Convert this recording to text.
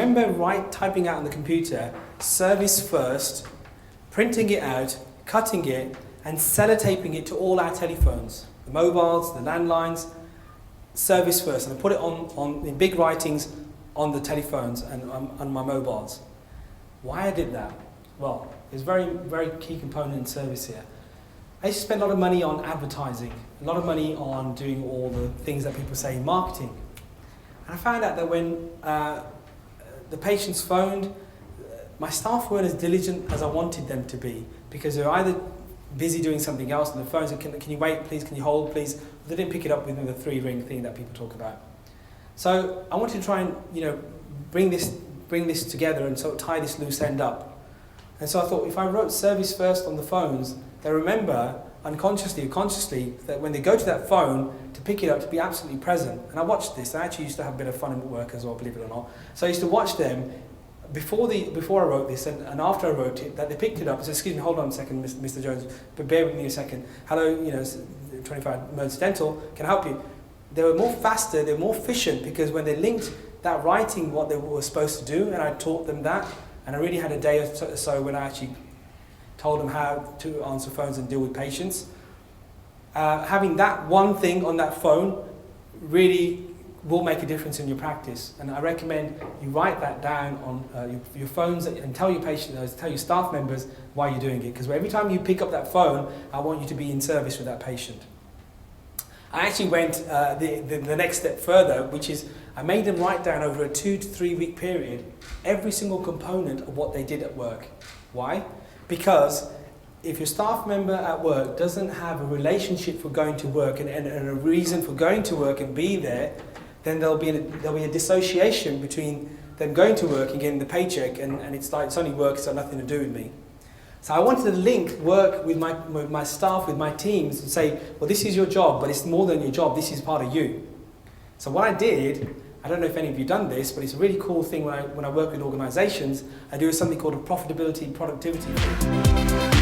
remember typing out on the computer, service first, printing it out, cutting it, and sellotaping it to all our telephones, the mobiles, the landlines, service first. And I put it on in big writings on the telephones and on my mobiles. Why I did that? Well, there's a very key component in service here. I used to spend a lot of money on advertising, a lot of money on doing all the things that people say in marketing. And I found out that when the patients phoned, my staff weren't as diligent as I wanted them to be, because they were either busy doing something else on the phone, so can you wait please, can you hold please? They didn't pick it up within the 3-ring thing that people talk about. So I wanted to try and bring this together and sort of tie this loose end up. And so I thought, if I wrote service first on the phones, they remember unconsciously or consciously that when they go to that phone to pick it up, to be absolutely present. And I watched this. I actually used to have a bit of fun at work as well, believe it or not. So I used to watch them before I wrote this and after I wrote it, that they picked it up and said, excuse me, hold on a second, Mr. Jones, but bear with me a second. Hello, 25 Emergency Dental, can I help you? They were more faster, they were more efficient, because when they linked that writing, what they were supposed to do, and I taught them that, and I really had a day or so when I actually told them how to answer phones and deal with patients. Having that one thing on that phone really will make a difference in your practice, and I recommend you write that down on your phones and tell your patients, tell your staff members why you're doing it, because every time you pick up that phone, I want you to be in service with that patient. I actually went the next step further, which is I made them write down over a 2 to 3 week period every single component of what they did at work. Why? Because if your staff member at work doesn't have a relationship for going to work and a reason for going to work and be there, then there'll be a dissociation between them going to work and getting the paycheck, and it's like, it's only work, it's got nothing to do with me. So I wanted to link work with my staff, with my teams, and say, well, this is your job, but it's more than your job, this is part of you. So what I did, I don't know if any of you done this, but it's a really cool thing when I work with organizations, I do something called a profitability productivity.